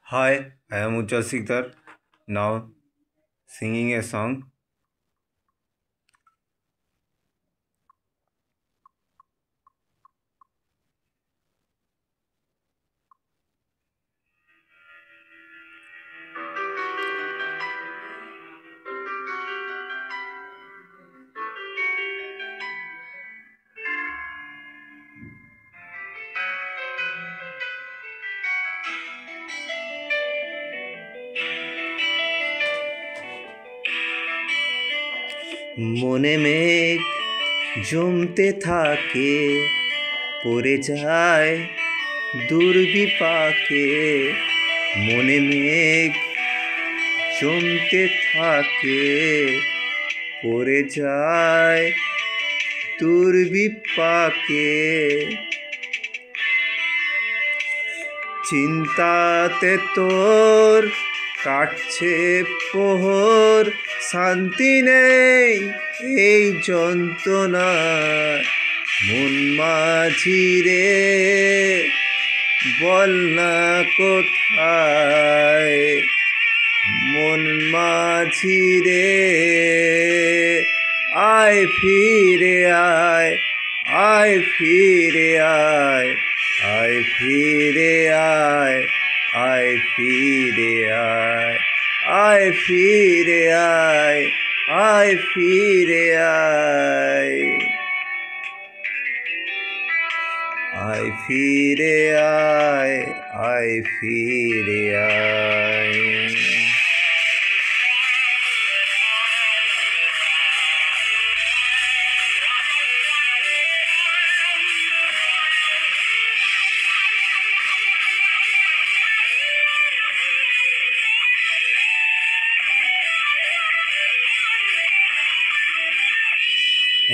Hi, I am Ujjwal Sikdar, now singing a song. মনে মেঘ জমতে থাকে, পড়ে যায় দুর্বিপাকে। মনে মেঘ জমতে থাকে, পড়ে যায় দুর্বিপাকে। চিন্তাতে তোর কাটছে প্রহর, শান্তি নেই এই যন্ত্রণা। মন মাঝি রে, বল না কোথায়। মন মাঝি রে, আয় ফিরে আয়, আয় ফিরে আয়, আয় ফিরে আয়, আয় ফিরে আয়, আয় ফিরে আয়, আয় ফিরে আয়, আয় ফিরে আয়, আয় ফিরে আয়।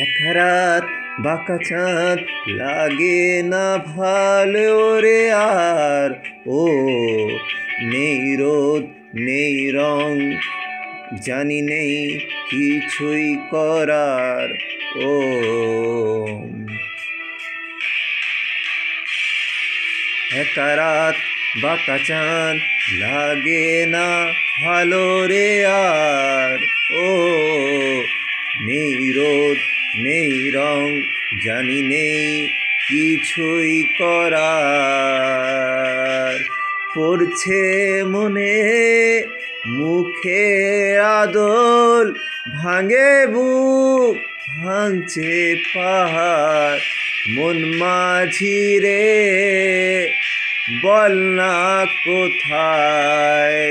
এক রাত বাঁকা চাঁদ লাগে না ভালো রে আর। ও নেই রোদ নেই রং, জানি নেই কিছুই করার। ও এক রাত বাঁকা চাঁদ লাগে না ভালো রে আর। ও নেই রোদ নেই রং, জানি নেই কিছুই করার। পড়ছে মনে মুখে আদল, ভাঙে বুক ভাঙছে পাহাড়। মন মাঝি রে, বল না কোথায়।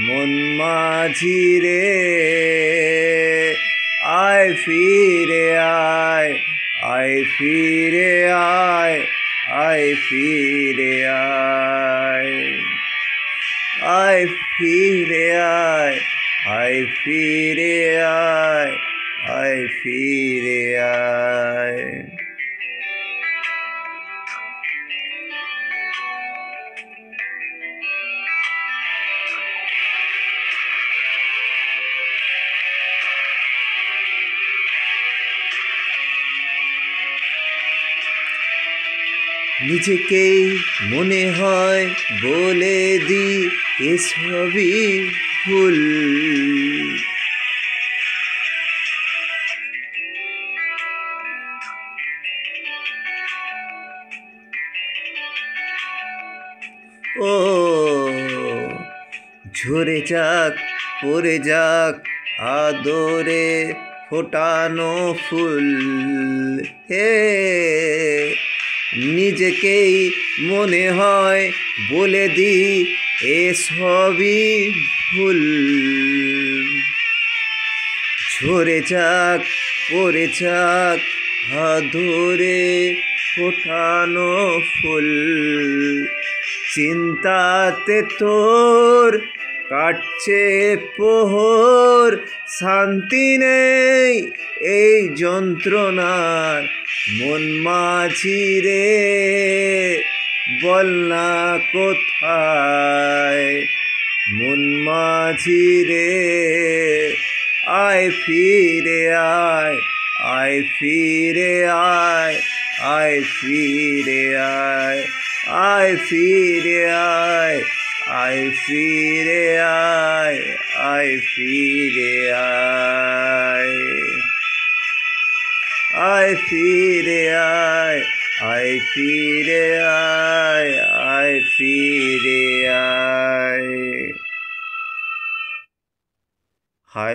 মন মাঝি রে, আয় ফিরে আয়, আয় ফিরে আয়, আয় ফিরে আয়, আয় ফিরে আয়, আয় ফিরে আয়, আয় ফিরে আয়। নিজেকেই মনে হয় বলে দি এসবই ভুল। ও ঝরে যাক পড়ে যাক আদরে ফোটানো ফুল। হে নিজেকেই মনে হয় বলে দি এসবই ভুল। ঝরে যাক পড়ে যাক আদরে ফোটানো ফুল। চিন্তাতে তোর কাটছে প্রহর, শান্তি নেই এই যন্ত্রণার। মন মাঝি রে, বল না কোথায়। মন মাঝি রে, আয় ফিরে আয়, আয় ফিরে আয়, আয় ফিরে আয়, আয় ফিরে আয়, আয় ফিরে আয়, আয় ফিরে আয়, আয় ফিরে আয়, আয় ফিরে আয়, আয় ফিরে আয়। Hi,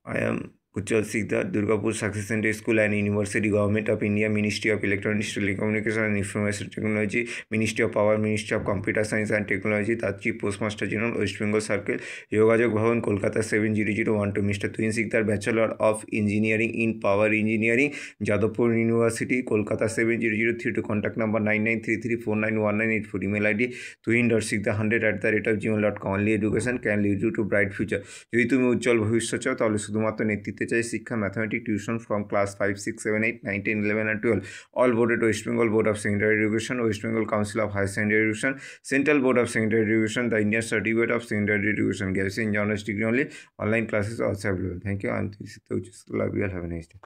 I am Ujjwal Sikdar, Durgapur Success Center School and University, Government of India, Ministry of Electronics, Telecommunication and Information Technology, Ministry of Power, Ministry of Computer Science and Technology, তার chief postmaster general West Bengal circle, যোগাযোগ Bhavan, Kolkata 70012। Mister Tuhin Sikdar, bachelor of engineering in power engineering, Jadavpur university, Kolkata 70032। Contact number 9933491984। Email ID tuhin.sikdar100@gmail.com। Only education can lead you to bright future. যদি তুমি উজ্জ্বল ভবিষ্যৎ চাও তাহলে শুধুমাত্র নেতৃত্বে চাই শিক্ষা, mathematic tuition from class 5, 6, 7, 8, 9, 10, 11 and 12, all boarded West Bengal Board of Secondary Education, West Bengal Council of Higher Secondary Education, Central Board of Secondary Education, the Indian Certificate of Secondary Education, Galaxy in Journalist degree only. Online classes also available. Thank you. And this is the love you all. Have a nice day.